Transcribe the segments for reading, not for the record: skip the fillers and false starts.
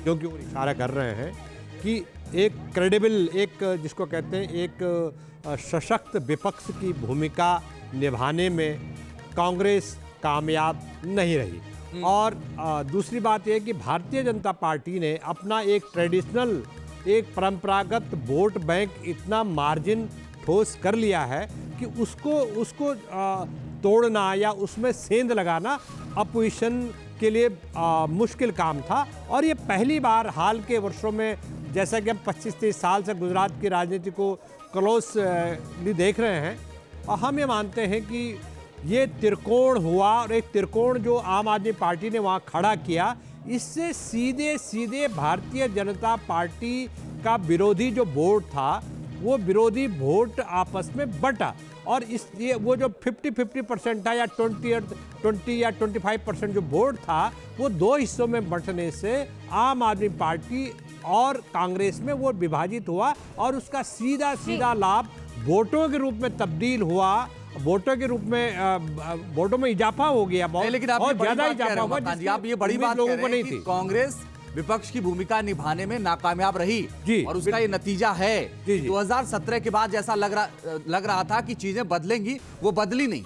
क्योंकि वो इशारा कर रहे हैं कि एक क्रेडिबल, एक जिसको कहते हैं एक सशक्त विपक्ष की भूमिका निभाने में कांग्रेस कामयाब नहीं रही। और दूसरी बात यह कि भारतीय जनता पार्टी ने अपना एक ट्रेडिशनल, एक परंपरागत वोट बैंक इतना मार्जिन ठोस कर लिया है कि उसको तोड़ना या उसमें सेंध लगाना अपोजिशन के लिए मुश्किल काम था। और ये पहली बार हाल के वर्षों में, जैसा कि हम 25-30 साल से गुजरात की राजनीति को क्लोजली देख रहे हैं, और हम ये मानते हैं कि ये त्रिकोण हुआ, और एक त्रिकोण जो आम आदमी पार्टी ने वहाँ खड़ा किया, इससे सीधे सीधे भारतीय जनता पार्टी का विरोधी जो वोट था वो विरोधी वोट आपस में बटा। और इसलिए वो जो 50-50% था या 20 या 25% जो वोट था वो दो हिस्सों में बंटने से आम आदमी पार्टी और कांग्रेस में वो विभाजित हुआ, और उसका सीधा लाभ वोटों के रूप में तब्दील हुआ, वोटों के रूप में वोटों में इजाफा हो गया, लेकिन बहुत ज्यादा इजाफा हुआ। आप ये बड़ी बात लोगों को नहीं थी। कांग्रेस विपक्ष की भूमिका निभाने में नाकामयाब रही और उसका ये नतीजा है। 2017 के बाद जैसा लग रहा था कि चीजें बदलेंगी, वो बदली नहीं।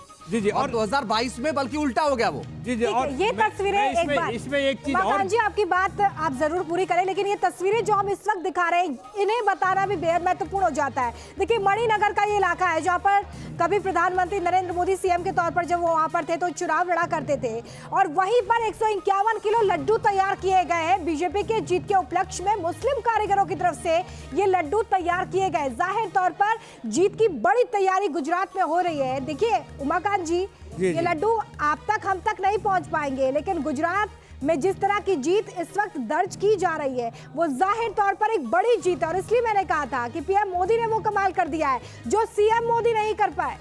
और 2022 में बल्कि उल्टा हो गया वो। और ये तस्वीरें इसमें एक चीज और जी, आपकी बात आप जरूर पूरी करें, लेकिन ये तस्वीरें जो हम इस वक्त दिखा रहे हैं इन्हें बताना भी बेहद महत्वपूर्ण हो जाता है। देखिए, मणिनगर का ये इलाका है जहाँ पर कभी प्रधानमंत्री नरेंद्र मोदी सीएम के तौर पर जब वो वहां पर थे तो चुनाव लड़ा करते थे, और वहीं पर 151 किलो लड्डू तैयार किए गए हैं। बीजेपी के जीत के उपलक्ष्य में मुस्लिम कारीगरों की तरफ से ये लड्डू तैयार किए गए। जाहिर तौर पर जीत की बड़ी तैयारी गुजरात में हो रही है। देखिए उमाकांत जी, ये लड्डू आप तक, हम तक नहीं पहुंच पाएंगे, लेकिन गुजरात में जिस तरह की जीत इस वक्त दर्ज की जा रही है वो जाहिर तौर पर एक बड़ी जीत है। और इसलिए मैंने कहा था कि पीएम मोदी ने वो कमाल कर दिया है जो सीएम मोदी नहीं कर पाए।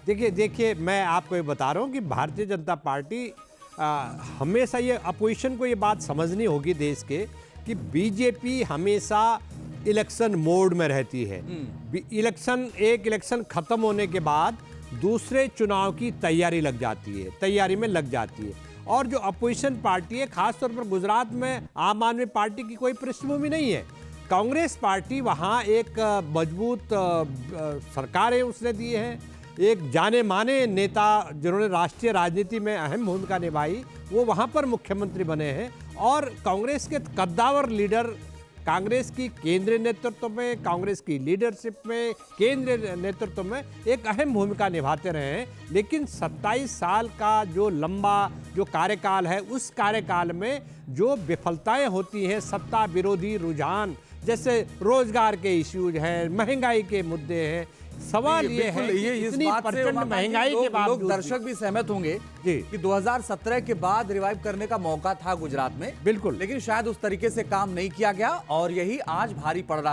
देखिए मैं आपको ये बता रहा हूँ कि भारतीय जनता पार्टी हमेशा, ये अपोजिशन को ये बात समझनी होगी देश के, कि बीजेपी हमेशा इलेक्शन मोड में रहती है। इलेक्शन खत्म होने के बाद दूसरे चुनाव की तैयारी में लग जाती है। और जो अपोजिशन पार्टी है, खासतौर पर गुजरात में आम आदमी पार्टी की कोई पृष्ठभूमि नहीं है। कांग्रेस पार्टी वहाँ एक मजबूत सरकार है उसने दी है, एक जाने माने नेता जिन्होंने राष्ट्रीय राजनीति में अहम भूमिका निभाई वो वहाँ पर मुख्यमंत्री बने हैं। और कांग्रेस के कद्दावर लीडर कांग्रेस की केंद्रीय नेतृत्व में, कांग्रेस की लीडरशिप में, केंद्रीय नेतृत्व में एक अहम भूमिका निभाते रहे हैं। लेकिन 27 साल का जो लंबा जो कार्यकाल है, उस कार्यकाल में जो विफलताएं होती हैं, सत्ता विरोधी रुझान, जैसे रोजगार के इश्यूज हैं, महंगाई के मुद्दे हैं, सवाल ये है कि इतनी प्रचंड महंगाई के बाद लोग दर्शक भी सहमत होंगे कि 2017 के बाद रिवाइव करने का मौका था गुजरात में, बिल्कुल, लेकिन शायद उस तरीके से काम नहीं किया गया और यही आज भारी पड़ रहा है।